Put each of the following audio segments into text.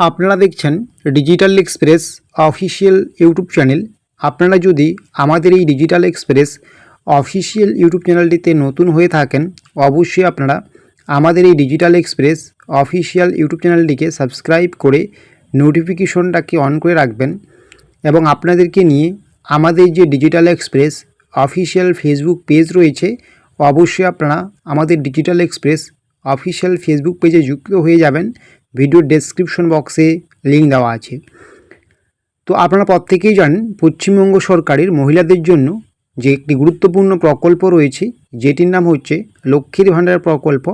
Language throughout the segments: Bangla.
আপনারা দেখছেন digital express official YouTube channel. আপনারা যদি আমাদের এই ডিজিটাল এক্সপ্রেস অফিসিয়াল ইউটিউব চ্যানেলটিতে নতুন হয়ে থাকেন, অবশ্যই আপনারা আমাদের এই ডিজিটাল এক্সপ্রেস অফিসিয়াল ইউটিউব চ্যানেলটিকে সাবস্ক্রাইব করে নোটিফিকেশনটাকে অন করে রাখবেন। এবং আপনাদেরকে নিয়ে আমাদের যে digital express official Facebook page রয়েছে, অবশ্যই আপনারা আমাদের ডিজিটাল এক্সপ্রেস অফিসিয়াল ফেসবুক পেজে যুক্ত হয়ে যাবেন। ভিডিওর ডেসক্রিপশন বক্সে লিঙ্ক দেওয়া আছে। তো আপনারা প্রত্যেকেই জানেন পশ্চিমবঙ্গ সরকারের মহিলাদের জন্য যে একটি গুরুত্বপূর্ণ প্রকল্প রয়েছে, যেটির নাম হচ্ছে লক্ষ্মীর ভাণ্ডার প্রকল্প।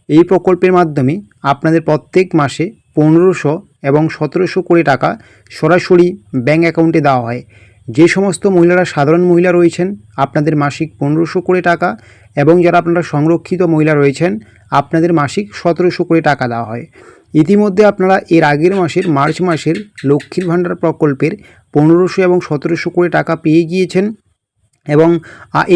এই প্রকল্পের মাধ্যমে আপনাদের প্রত্যেক মাসে 1500 এবং 1700 করে টাকা সরাসরি ব্যাঙ্ক অ্যাকাউন্টে দেওয়া হয়। যে সমস্ত মহিলারা সাধারণ মহিলা রয়েছেন, আপনাদের মাসিক 1500 করে টাকা, এবং যারা আপনারা সংরক্ষিত মহিলা রয়েছেন, আপনাদের মাসিক 1700 করে টাকা দেওয়া হয়। ইতিমধ্যে আপনারা এর আগের মাসের মার্চ মাসের লক্ষ্মীর ভাণ্ডার প্রকল্পের 1500 এবং 1700 করে টাকা পেয়ে গিয়েছেন, এবং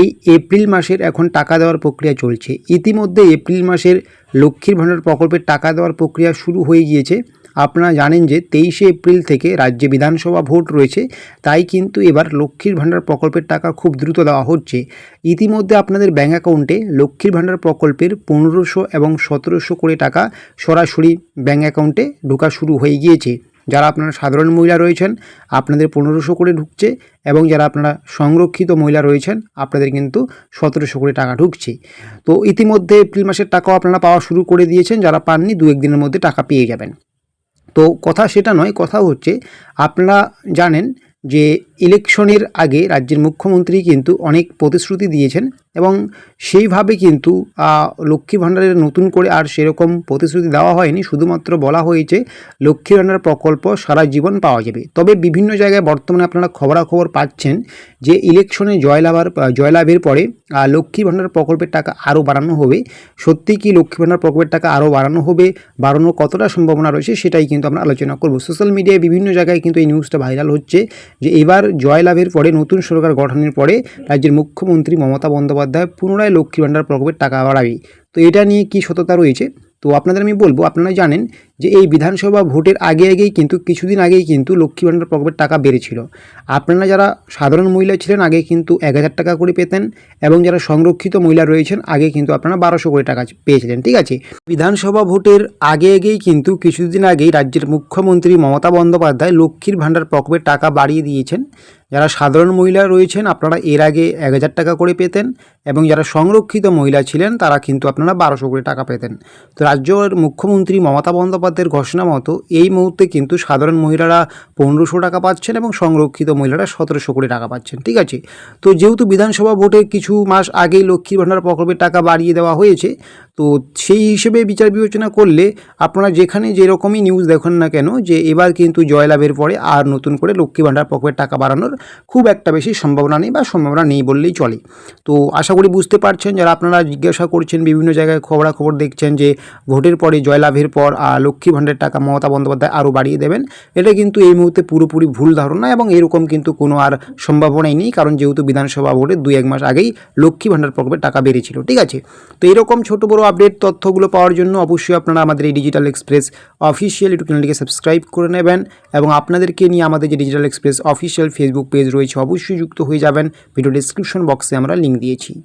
এই এপ্রিল মাসের এখন টাকা দেওয়ার প্রক্রিয়া চলছে। ইতিমধ্যে এপ্রিল মাসের লক্ষ্মীর ভাণ্ডার প্রকল্পের টাকা দেওয়ার প্রক্রিয়া শুরু হয়ে গিয়েছে। আপনারা জানেন যে 23শে এপ্রিল থেকে রাজ্যে বিধানসভা ভোট রয়েছে, তাই কিন্তু এবার লক্ষ্মীর ভাণ্ডার প্রকল্পের টাকা খুব দ্রুত দেওয়া হচ্ছে। ইতিমধ্যে আপনাদের ব্যাঙ্ক অ্যাকাউন্টে লক্ষ্মীর ভাণ্ডার প্রকল্পের 1500 এবং 1700 করে টাকা সরাসরি ব্যাঙ্ক অ্যাকাউন্টে ঢোকা শুরু হয়ে গিয়েছে। যারা আপনারা সাধারণ মহিলা রয়েছেন, আপনাদের 1500 করে ঢুকছে, এবং যারা আপনারা সংরক্ষিত মহিলা রয়েছেন, আপনাদের কিন্তু 1700 করে টাকা ঢুকছে। তো ইতিমধ্যে এপ্রিল মাসের টাকাও আপনারা পাওয়া শুরু করে দিয়েছেন। যারা পাননি, 2-1 দিনের মধ্যে টাকা পেয়ে যাবেন। তো কথা সেটা নয়, কথা হচ্ছে আপনারা জানেন যে ইলেকশনের আগে রাজ্যের মুখ্যমন্ত্রী কিন্তু অনেক প্রতিশ্রুতি দিয়েছেন, এবং সেইভাবে কিন্তু লক্ষ্মী ভাণ্ডারের নতুন করে আর সেরকম প্রতিশ্রুতি দেওয়া হয়নি। শুধুমাত্র বলা হয়েছে লক্ষ্মী ভাণ্ডার প্রকল্প সারা জীবন পাওয়া যাবে। তবে বিভিন্ন জায়গায় বর্তমানে আপনারা খবরাখবর পাচ্ছেন যে ইলেকশনে জয়লাভের পরে লক্ষ্মী ভাণ্ডার প্রকল্পের টাকা আরও বাড়ানো হবে। সত্যি কি লক্ষ্মী ভাণ্ডার প্রকল্পের টাকা আরও বাড়ানো হবে? বাড়ানোর কতটা সম্ভাবনা রয়েছে সেটাই কিন্তু আমরা আলোচনা করব। সোশ্যাল মিডিয়ায় বিভিন্ন জায়গায় কিন্তু এই নিউজটা ভাইরাল হচ্ছে যে এবার জয়লাভের পরে, নতুন সরকার গঠনের পরে রাজ্যের মুখ্যমন্ত্রী মমতা বন্দ্যোপাধ্যায় পুনরায় লক্ষ্মী ভাণ্ডার প্রকল্পের টাকা বাড়াবে। তো এটা নিয়ে কি সত্যতা রয়েছে? তো আপনাদের আমি বলবো, আপনারা জানেন যে এই বিধানসভা ভোটের আগেই কিন্তু কিছুদিন আগেই কিন্তু লক্ষ্মী ভাণ্ডার প্রকল্পের টাকা বেড়েছিল। আপনারা যারা সাধারণ মহিলা ছিলেন আগে কিন্তু 1000 টাকা করে পেতেন, এবং যারা সংরক্ষিত মহিলা রয়েছেন আগে কিন্তু আপনারা 1200 করে টাকা পেয়েছিলেন। ঠিক আছে, বিধানসভা ভোটের আগেই কিন্তু কিছুদিন আগেই রাজ্যের মুখ্যমন্ত্রী মমতা বন্দ্যোপাধ্যায় লক্ষ্মীর ভাণ্ডার প্রকল্পের টাকা বাড়িয়ে দিয়েছেন। যারা সাধারণ মহিলা রয়েছেন আপনারা এর আগে 1000 টাকা করে পেতেন, এবং যারা সংরক্ষিত মহিলা ছিলেন তারা কিন্তু আপনারা 1200 করে টাকা পেতেন। তো রাজ্যের মুখ্যমন্ত্রী মমতা বন্দ্যোপাধ্যায়ের ঘোষণা মতো এই মুহূর্তে কিন্তু সাধারণ মহিলারা 1500 টাকা পাচ্ছেন, এবং সংরক্ষিত মহিলারা 1700 করে টাকা পাচ্ছেন। ঠিক আছে, তো যেহেতু বিধানসভা ভোটের কিছু মাস আগেই লক্ষ্মীর ভাণ্ডার প্রকল্পের টাকা বাড়িয়ে দেওয়া হয়েছে, তো সেই হিসেবে বিচার বিবেচনা করলে আপনারা যেখানে যেরকমই নিউজ দেখুন না কেন, যে এবার কিন্তু জয়লাভের পরে আর নতুন করে লক্ষ্মী ভাণ্ডার প্রকল্পের টাকা বাড়ানোর খুব একটা বেশি সম্ভাবনা নেই, বা সম্ভাবনা নেই বললেই চলে। তো আশা করি বুঝতে পারছেন। যারা আপনারা জিজ্ঞাসা করছেন, বিভিন্ন জায়গায় খবরাখবর দেখছেন যে ভোটের পরে, জয়লাভের পর লক্ষ্মী ভাণ্ডারের টাকা মমতা বন্দ্যোপাধ্যায় আরও বাড়িয়ে দেবেন, এটা কিন্তু এই মুহূর্তে পুরোপুরি ভুল ধারণা, এবং এরকম কিন্তু কোনো আর সম্ভাবনাই নেই। কারণ যেহেতু বিধানসভা ভোটের 2-1 মাস আগেই লক্ষ্মী ভাণ্ডার প্রকল্পের টাকা বেড়েছিল। ঠিক আছে, তো এরকম ছোটো বড়ো আপডেট তথ্যগুলো পাওয়ার জন্য অবশ্যই আপনারা আমাদের এই ডিজিটাল এক্সপ্রেস অফিসিয়াল ইউটিউব চ্যানেলটিকে সাবস্ক্রাইব করে নেবেন, এবং আপনাদেরকে নিয়ে আমাদের যে digital express official Facebook page রয়েছে অবশ্যই যুক্ত হয়ে যাবেন। ভিডিও ডেসক্রিপশন বক্সে আমরা লিঙ্ক দিয়েছি।